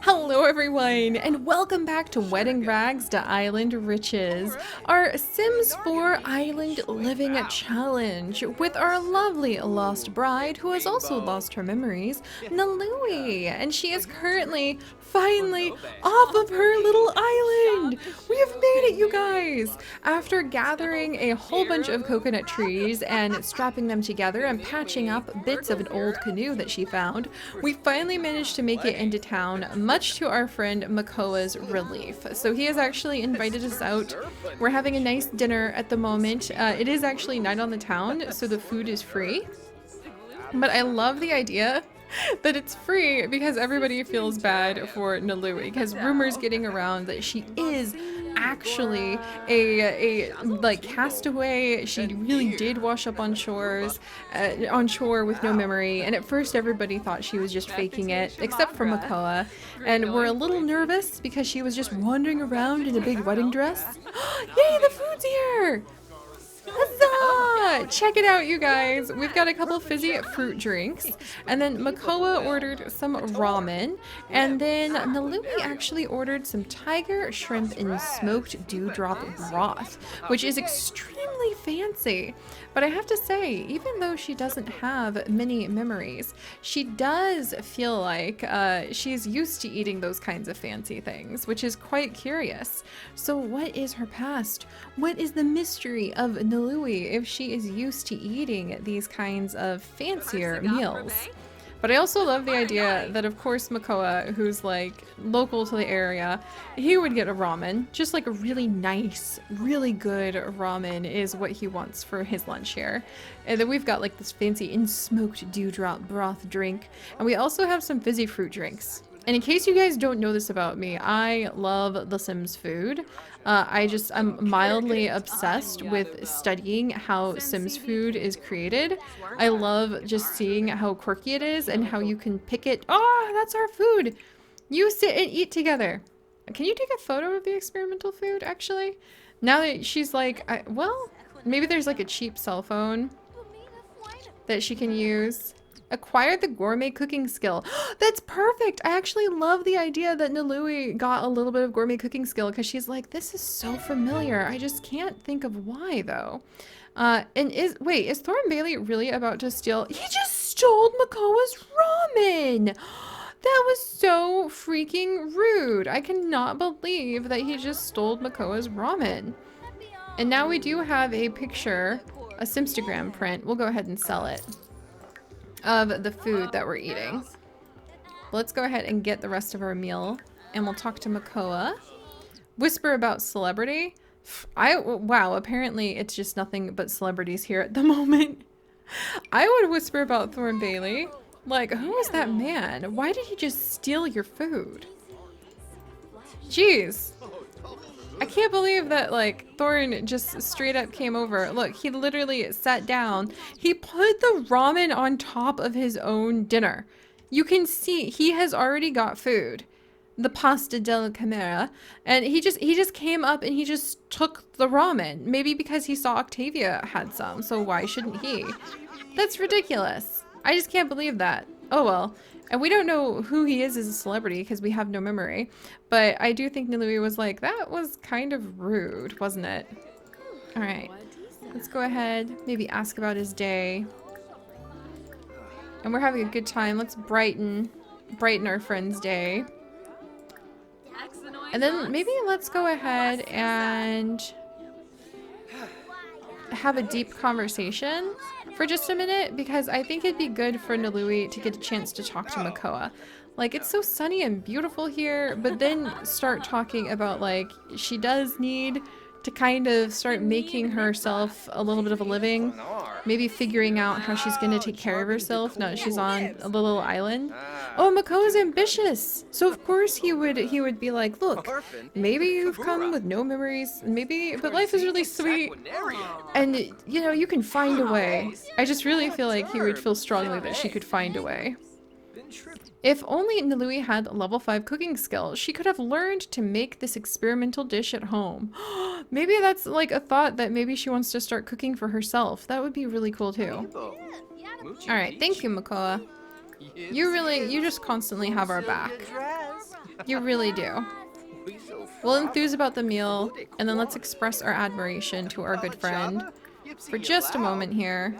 Hello everyone, and welcome back to Wedding Rags to Island Riches, our Sims 4 Island Living Challenge, with our lovely lost bride who has also lost her memories, Nalui, and she is currently, finally, off of her little island! We have made it, you guys! After gathering a whole bunch of coconut trees and strapping them together and patching up bits of an old canoe that she found, we finally managed to make it into town, much to our friend Makoa's relief. So he has actually invited us out. We're having a nice dinner at the moment. It is actually night on the town, so the food is free. But I love the idea that it's free because everybody feels bad for Nalui, because rumors getting around that she is actually a like castaway. She really did wash up on shore with no memory, and at first everybody thought she was just faking it, except for Makoa, and we're a little nervous because she was just wandering around in a big wedding dress. Yay, the food's here! Huzzah! Check it out, you guys. We've got a couple fizzy fruit drinks, and then Makoa ordered some ramen, and then Nalui actually ordered some tiger shrimp and smoked dewdrop broth, which is extremely fancy. But I have to say, even though she doesn't have many memories, she does feel like she's used to eating those kinds of fancy things, which is quite curious. So what is her past? What is the mystery of Nalui if she is used to eating these kinds of fancier meals? But I also love the idea that, of course, Makoa, who's like local to the area, he would get a ramen. Just like a really nice, really good ramen is what he wants for his lunch here. And then we've got like this fancy in-smoked dewdrop broth drink. And we also have some fizzy fruit drinks. And in case you guys don't know this about me, I love The Sims food. I'm mildly obsessed with studying how Sims food is created. I love just seeing how quirky it is and how you can pick it. Oh, that's our food! You sit and eat together. Can you take a photo of the experimental food, actually? Now that she's like, well, maybe there's like a cheap cell phone that she can use. Acquired the gourmet cooking skill. That's perfect. I actually love the idea that Nalui got a little bit of gourmet cooking skill, because she's like, this is so familiar. I just can't think of why though. Wait, is Thorn Bailey really about to steal? He just stole Makoa's ramen. That was so freaking rude. I cannot believe that he just stole Makoa's ramen. And now we do have a picture, a Simstagram print. We'll go ahead and sell it, of the food that we're eating. Let's go ahead and get the rest of our meal, and we'll talk to Makoa. Whisper about celebrity. Wow, apparently it's just nothing but celebrities here at the moment. I would whisper about Thorn Bailey. Like, who is that man? Why did he just steal your food? Jeez. I can't believe that, like, Thorn just straight up came over. Look, he literally sat down. He put the ramen on top of his own dinner. You can see he has already got food. The pasta della camera. And he just came up and he just took the ramen. Maybe because he saw Octavia had some, so why shouldn't he? That's ridiculous. I just can't believe that. Oh well. And we don't know who he is as a celebrity because we have no memory. But I do think Nalui was like, that was kind of rude, wasn't it? Alright. Let's go ahead. Maybe ask about his day. And we're having a good time. Let's brighten our friend's day. And then maybe let's go ahead and have a deep conversation for just a minute, because I think it'd be good for Nalui to get a chance to talk to Makoa. Like, it's so sunny and beautiful here, but then start talking about, like, she does need to kind of start making herself a little bit of a living. Maybe figuring out how she's going to take care of herself now that she's on a little island. Oh, Makoa's ambitious! So of course he would be like, look, maybe you've come with no memories, but life is really sweet. And, you know, you can find a way. I just really feel like he would feel strongly that she could find a way. If only Nalui had level 5 cooking skill, she could have learned to make this experimental dish at home. Maybe that's like a thought, that maybe she wants to start cooking for herself. That would be really cool too. Alright, thank you, Makoa. You just constantly have our back. You really do. We'll enthuse about the meal, and then let's express our admiration to our good friend for just a moment here.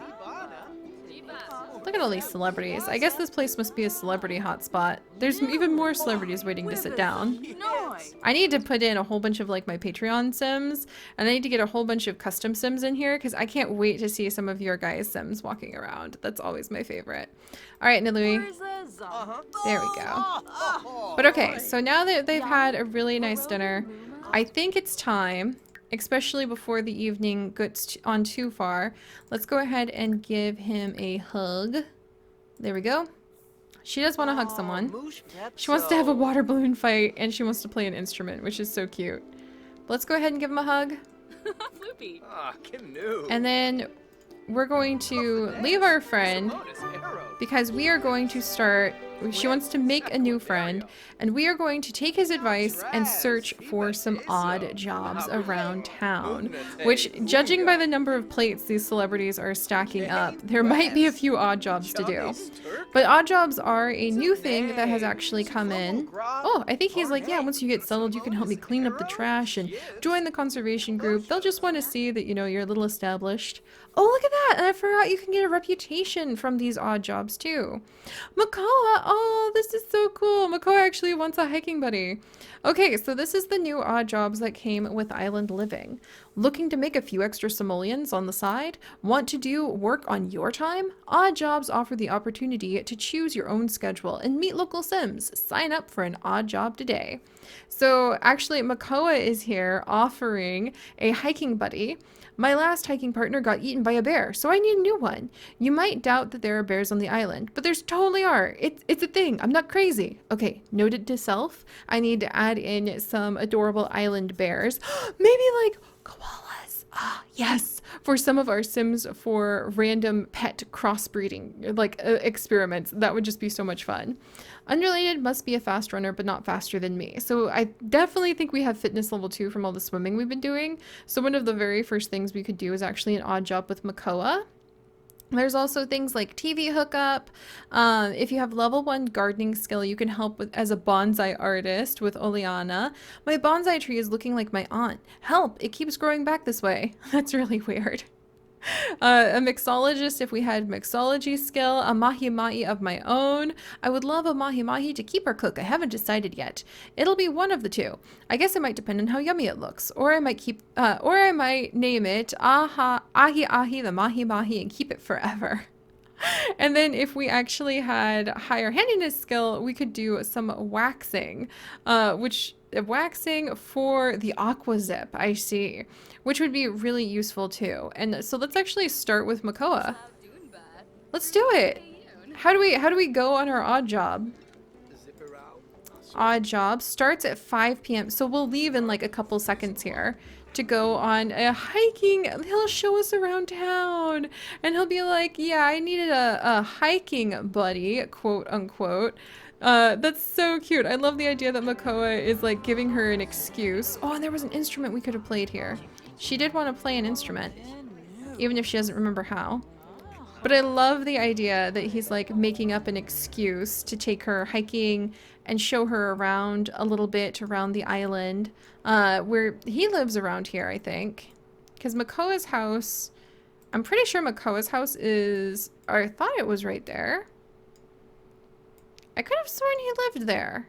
Look at all these celebrities. I guess this place must be a celebrity hotspot. There's even more celebrities waiting to sit down. I need to put in a whole bunch of like my Patreon sims, and I need to get a whole bunch of custom sims in here because I can't wait to see some of your guys' sims walking around. That's always my favorite. All right, Nilui. There we go. But okay, so now that they've had a really nice dinner, I think it's time, especially before the evening gets on too far, let's go ahead and give him a hug. There we go. She does want to hug someone. She wants to have a water balloon fight, and she wants to play an instrument, which is so cute. But let's go ahead and give him a hug. And then we're going to leave our friend because we are going to start. She wants to make a new friend, and we are going to take his advice and search for some odd jobs around town, which, judging by the number of plates these celebrities are stacking up, there might be a few odd jobs to do. But odd jobs are a new thing that has actually come in. Oh, I think he's like, yeah, once you get settled, you can help me clean up the trash and join the conservation group. They'll just want to see that, you know, you're a little established. Oh, look at that! And I forgot you can get a reputation from these odd jobs too. Makoa! Oh, this is so cool! Makoa actually wants a hiking buddy. Okay, so this is the new odd jobs that came with island living. Looking to make a few extra simoleons on the side? Want to do work on your time? Odd jobs offer the opportunity to choose your own schedule and meet local sims. Sign up for an odd job today. So actually, Makoa is here offering a hiking buddy. My last hiking partner got eaten by a bear, so I need a new one. You might doubt that there are bears on the island, but there's totally are. It's a thing. I'm not crazy. Okay, noted to self. I need to add in some adorable island bears. Maybe like koalas. Ah, yes. For some of our sims for random pet crossbreeding, like experiments. That would just be so much fun. Unrelated, must be a fast runner, but not faster than me. So I definitely think we have fitness level 2 from all the swimming we've been doing. So one of the very first things we could do is actually an odd job with Makoa. There's also things like TV hookup. If you have level 1 gardening skill, you can help with as a bonsai artist with Oleana. My bonsai tree is looking like my aunt. Help! It keeps growing back this way. That's really weird. A mixologist if we had mixology skill, a mahi-mahi of my own. I would love a mahi-mahi to keep or cook. I haven't decided yet. It'll be one of the two. I guess it might depend on how yummy it looks. Or I might name it ahi-ahi the mahi-mahi and keep it forever. And then if we actually had higher handiness skill, we could do some waxing, waxing for the aqua zip, I see, which would be really useful too. And so let's actually start with Makoa. Let's do it. How do we go on our odd job? Odd job starts at 5 p.m. So we'll leave in like a couple seconds here to go on a hiking. He'll show us around town and he'll be like, yeah, I needed a hiking buddy, quote unquote. That's so cute. I love the idea that Makoa is like giving her an excuse. Oh, and there was an instrument we could have played here. She did want to play an instrument, even if she doesn't remember how. But I love the idea that he's like making up an excuse to take her hiking and show her around a little bit around the island, where he lives around here, I think. Because Makoa's house, I'm pretty sure Makoa's house is, or I thought it was right there. I could have sworn he lived there.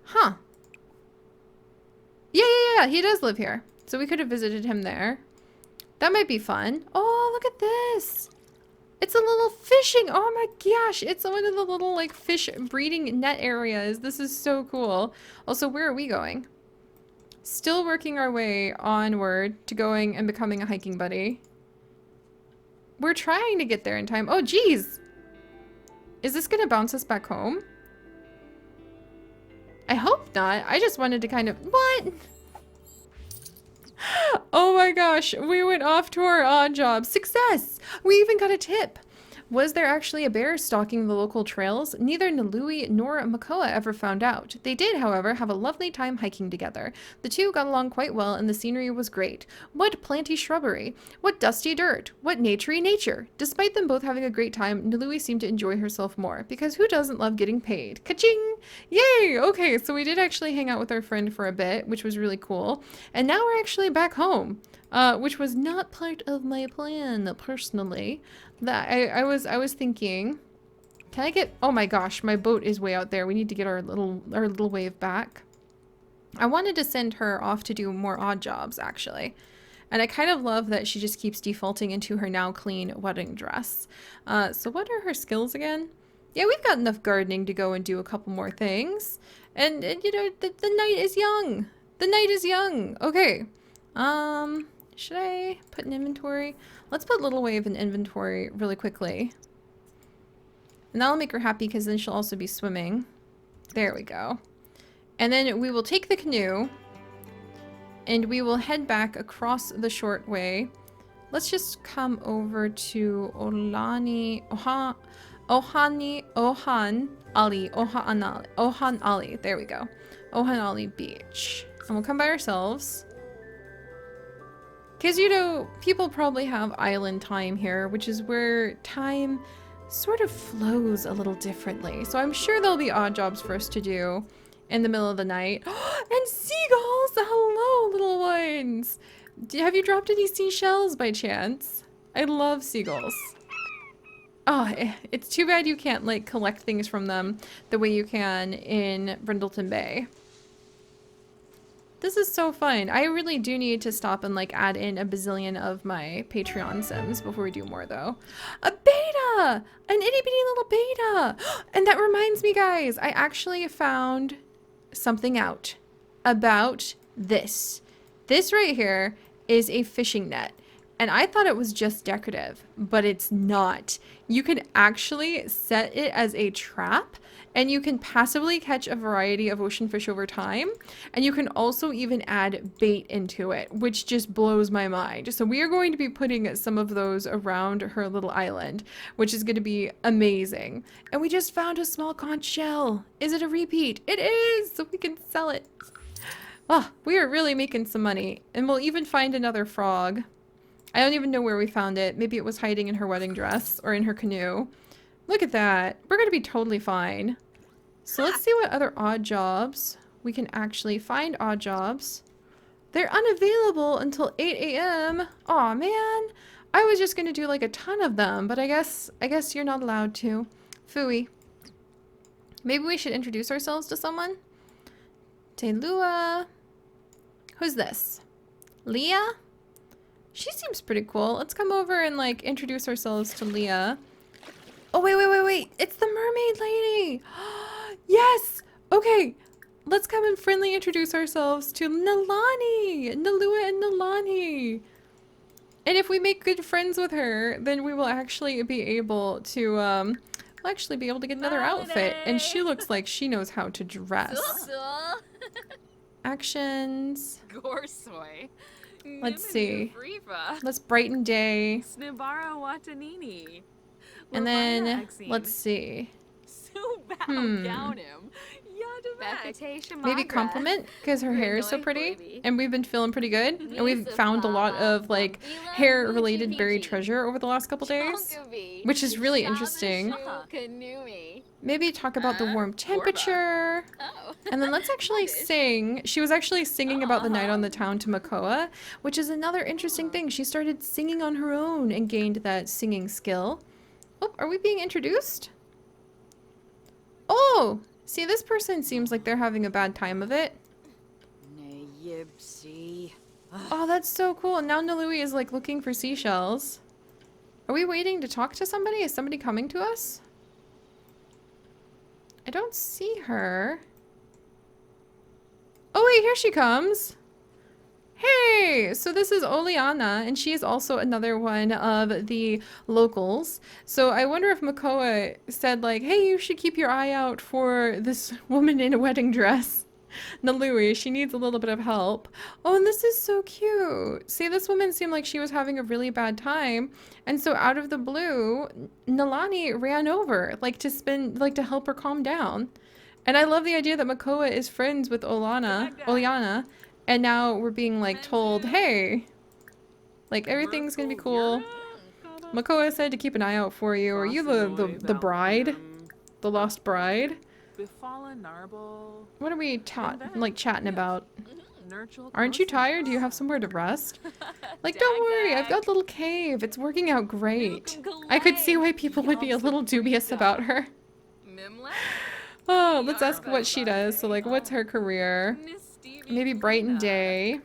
Huh. Yeah, he does live here. So we could have visited him there. That might be fun. Oh, look at this. It's a little fishing. Oh my gosh. It's one of the little like fish breeding net areas. This is so cool. Also, where are we going? Still working our way onward to going and becoming a hiking buddy. We're trying to get there in time. Oh, geez. Is this going to bounce us back home? I hope not. I just wanted to kind of... What? Oh my gosh. We went off to our odd job. Success! We even got a tip. Was there actually a bear stalking the local trails? Neither Nalui nor Makoa ever found out. They did, however, have a lovely time hiking together. The two got along quite well, and the scenery was great. What planty shrubbery! What dusty dirt! What naturey nature! Despite them both having a great time, Nalui seemed to enjoy herself more, because who doesn't love getting paid? Ka-ching! Yay! Okay, so we did actually hang out with our friend for a bit, which was really cool. And now we're actually back home, which was not part of my plan, personally. That I was thinking, can I get, oh my gosh, my boat is way out there. We need to get our little wave back. I wanted to send her off to do more odd jobs, actually. And I kind of love that she just keeps defaulting into her now clean wedding dress. So what are her skills again? Yeah, we've got enough gardening to go and do a couple more things. And you know, the night is young. The night is young. Okay. Should I put an inventory? Let's put Little Wave in inventory really quickly. And that'll make her happy because then she'll also be swimming. There we go. And then we will take the canoe and we will head back across the short way. Let's just come over to Ohan Ali. There we go. Ohan Ali Beach. And we'll come by ourselves. Because, you know, people probably have island time here, which is where time sort of flows a little differently. So I'm sure there'll be odd jobs for us to do in the middle of the night. And seagulls! Hello, little ones! Have you dropped any seashells by chance? I love seagulls. Oh, it's too bad you can't, like, collect things from them the way you can in Brindleton Bay. This is so fun. I really do need to stop and like add in a bazillion of my Patreon Sims before we do more though. A beta! An itty bitty little beta! And that reminds me guys, I actually found something out about this. This right here is a fishing net. And I thought it was just decorative, but it's not. You can actually set it as a trap and you can passively catch a variety of ocean fish over time. And you can also even add bait into it, which just blows my mind. So we are going to be putting some of those around her little island, which is going to be amazing. And we just found a small conch shell. Is it a repeat? It is! So we can sell it. Oh, we are really making some money. And we'll even find another frog. I don't even know where we found it. Maybe it was hiding in her wedding dress or in her canoe. Look at that. We're going to be totally fine. So let's see what other odd jobs we can actually find. Odd jobs. They're unavailable until 8 a.m. Aw, man. I was just going to do like a ton of them, but I guess you're not allowed to. Phooey. Maybe we should introduce ourselves to someone. Telua. Who's this? Leah? She seems pretty cool. Let's come over and like introduce ourselves to Leah. Oh, wait. It's the mermaid lady. Yes. Okay. Let's come and friendly introduce ourselves to Nalani. Nalua and Nalani. And if we make good friends with her, then we will actually be able to, we'll actually be able to get another outfit. And she looks like she knows how to dress. Actions. Gorsoy. Let's see. Let's brighten day. And then, let's see. Maybe compliment, because her hair is so pretty. And we've been feeling pretty good. And we've found a lot of, like, hair-related buried treasure over the last couple days. Which is really interesting. Maybe talk about the warm temperature. And then let's actually sing. She was actually singing about the night on the town to Makoa, which is another interesting thing. She started singing on her own and gained that singing skill. Oh, are we being introduced? Oh! See, this person seems like they're having a bad time of it. Oh, that's so cool. Now Nalui is like looking for seashells. Are we waiting to talk to somebody? Is somebody coming to us? I don't see her. Oh wait, here she comes. Hey, so this is Oleana, and she is also another one of the locals. So I wonder if Makoa said like, hey, you should keep your eye out for this woman in a wedding dress. Nalui, she needs a little bit of help. Oh, and this is so cute. See, this woman seemed like she was having a really bad time. And so out of the blue, Nalani ran over, like to help her calm down. And I love the idea that Makoa is friends with Oliana. And now we're being like told, hey, like everything's gonna be cool. Makoa said to keep an eye out for you. Are you the bride? The lost bride? What are we chatting about? Aren't you tired? Do you have somewhere to rest? Like, don't worry, I've got a little cave. It's working out great. I could see why people would be a little dubious about her. Oh, let's ask what she does. So, like, what's her career? Maybe Brighten Day.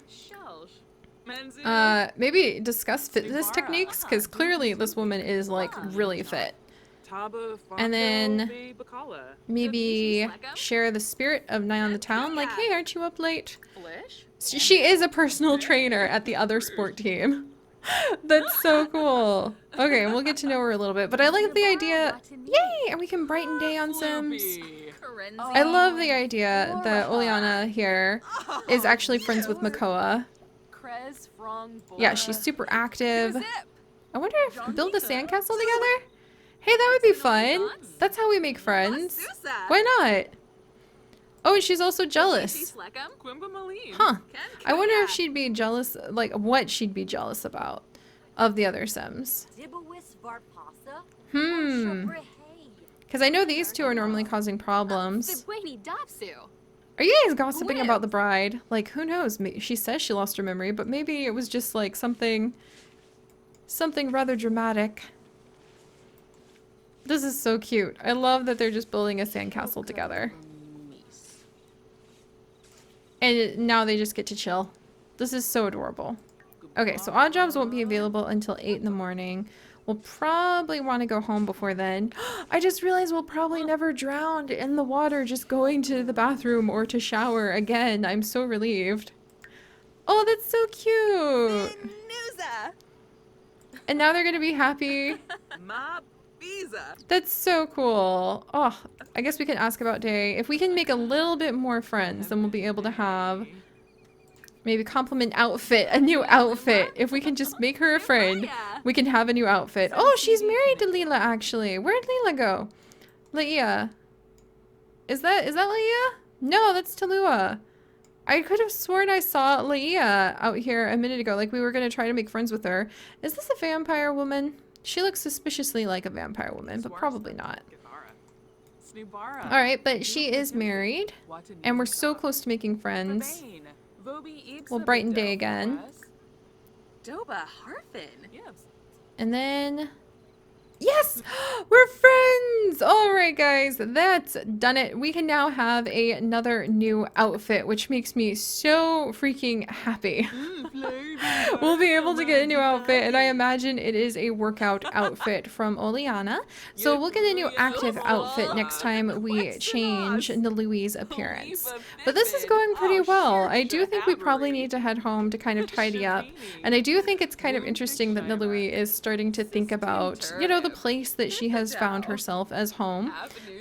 Maybe discuss fitness techniques, because clearly this woman is, like, really fit. And then maybe share the spirit of Night on the Town. Like, hey, aren't you up late? She is a personal trainer at the other sport team. That's so cool. Okay, we'll get to know her a little bit. But I like the idea. Yay! And we can brighten day on Sims. I love the idea that Oliana here is actually friends with Makoa. Yeah, she's super active. I wonder if build a sandcastle together? Hey, that would be fun. That's how we make friends. Why not? Oh, and she's also jealous. Huh. I wonder if she'd be jealous, like what she'd be jealous about of the other Sims. Because I know these two are normally causing problems. Are you guys gossiping about the bride? Like, who knows? She says she lost her memory, but maybe it was just like something rather dramatic. This is so cute. I love that they're just building a sandcastle together. And now they just get to chill. This is so adorable. Okay, so odd jobs won't be available until 8 in the morning. We'll probably want to go home before then. I just realized we'll probably never drown in the water just going to the bathroom or to shower again. I'm so relieved. Oh, that's so cute. And now they're going to be happy. That's so cool. Oh, I guess we can ask about Day. If we can make a little bit more friends, then we'll be able to have maybe compliment outfit, a new outfit. If we can just make her a friend, we can have a new outfit. Oh, she's married to Leela actually. Where'd Leela go? Leia. Is that Leia? No, that's Talua. I could have sworn I saw Leia out here a minute ago. Like we were gonna try to make friends with her. Is this a vampire woman? She looks suspiciously like a vampire woman, but probably not. Alright, but she is married, and we're so close to making friends. We'll brighten day again. And then... Yes! We're friends! Alright guys, that's done it. We can now have another new outfit, which makes me so freaking happy. We'll be able to get a new outfit, and I imagine it is a workout outfit from Oliana. So we'll get a new active outfit next time we change Nalui's appearance. But this is going pretty well. I do think we probably need to head home to kind of tidy up. And I do think it's kind of interesting that Nalui is starting to think about, you know, the place that she has found herself as home.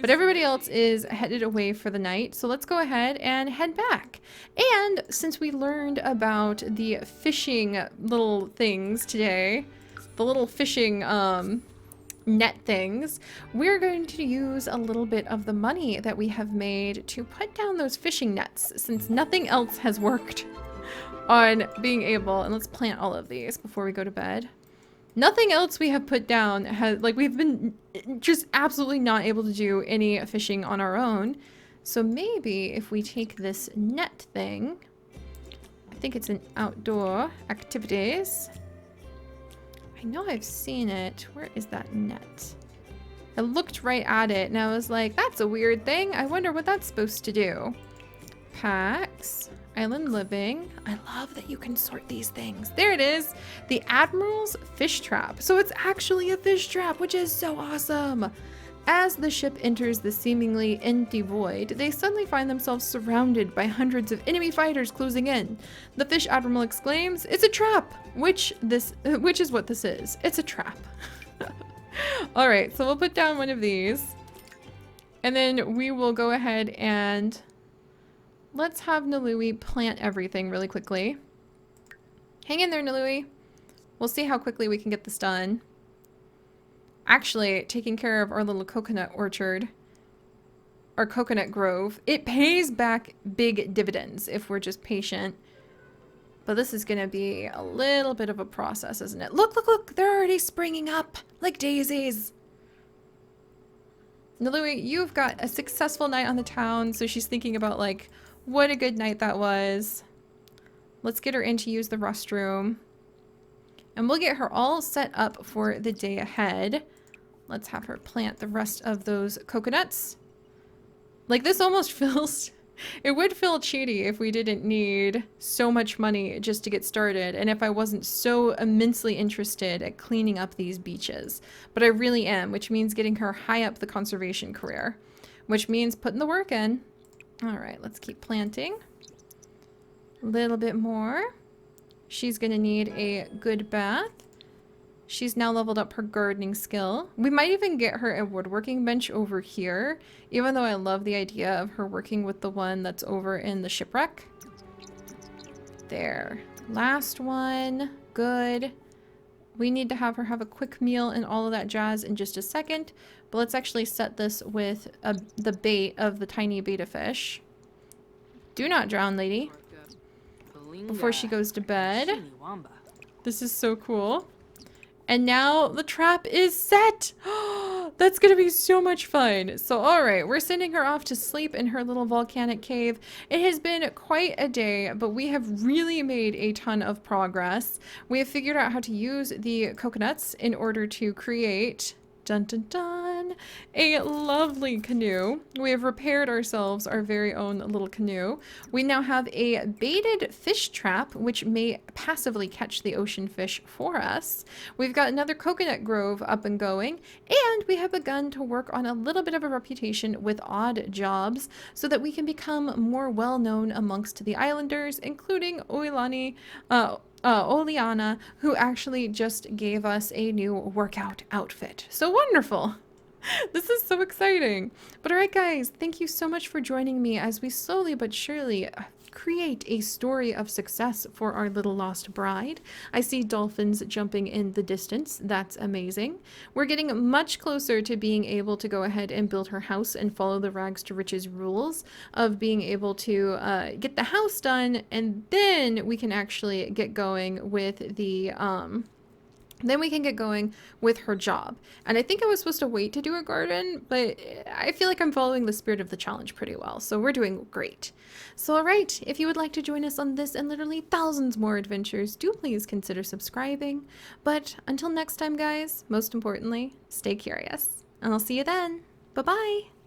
But everybody else is headed away for the night. So let's go ahead and head back. And since we learned about the fishing little things today, the little fishing net things, we're going to use a little bit of the money that we have made to put down those fishing nets, since nothing else has worked on being able, and let's plant all of these before we go to bed. Nothing else we have put down has, like, we've been just absolutely not able to do any fishing on our own. So maybe if we take this net thing, I think it's an outdoor activities. I know I've seen it. Where is that net? I looked right at it and I was like, that's a weird thing. I wonder what that's supposed to do. Packs. Island living. I love that you can sort these things. There it is. The Admiral's fish trap. So it's actually a fish trap, which is so awesome. As the ship enters the seemingly empty void, they suddenly find themselves surrounded by hundreds of enemy fighters closing in. The fish admiral exclaims, "It's a trap!" Which is what this is. It's a trap. All right, so we'll put down one of these. And then we will go ahead and let's have Nalui plant everything really quickly. Hang in there, Nalui. We'll see how quickly we can get this done. Actually, taking care of our little coconut orchard, our coconut grove, it pays back big dividends if we're just patient. But this is going to be a little bit of a process, isn't it? Look, look, look! They're already springing up like daisies. Nalui, you've got a successful night on the town, so she's thinking about, like, what a good night that was. Let's get her in to use the restroom. And we'll get her all set up for the day ahead. Let's have her plant the rest of those coconuts. Like, this almost feels... It would feel cheaty if we didn't need so much money just to get started, and if I wasn't so immensely interested at cleaning up these beaches. But I really am, which means getting her high up the conservation career, which means putting the work in. Alright, let's keep planting. A little bit more. She's gonna need a good bath. She's now leveled up her gardening skill. We might even get her a woodworking bench over here, even though I love the idea of her working with the one that's over in the shipwreck. There. Last one. Good. We need to have her have a quick meal and all of that jazz in just a second, but let's actually set this with the bait of the tiny betta fish. Do not drown, lady. Before she goes to bed. This is so cool. And now the trap is set! That's gonna be so much fun. So alright, we're sending her off to sleep in her little volcanic cave. It has been quite a day, but we have really made a ton of progress. We have figured out how to use the coconuts in order to create... Dun dun dun! A lovely canoe. We have repaired ourselves our very own little canoe. We now have a baited fish trap, which may passively catch the ocean fish for us. We've got another coconut grove up and going, and we have begun to work on a little bit of a reputation with odd jobs so that we can become more well known amongst the islanders, including Oleana, who actually just gave us a new workout outfit. So wonderful! This is so exciting. But alright guys, thank you so much for joining me as we slowly but surely create a story of success for our little lost bride. I see dolphins jumping in the distance. That's amazing. We're getting much closer to being able to go ahead and build her house and follow the rags to riches rules of being able to get the house done, and then we can actually get going with the her job. And I think I was supposed to wait to do a garden, but I feel like I'm following the spirit of the challenge pretty well. So we're doing great. So alright, if you would like to join us on this and literally thousands more adventures, do please consider subscribing. But until next time guys, most importantly, stay curious. And I'll see you then. Bye-bye!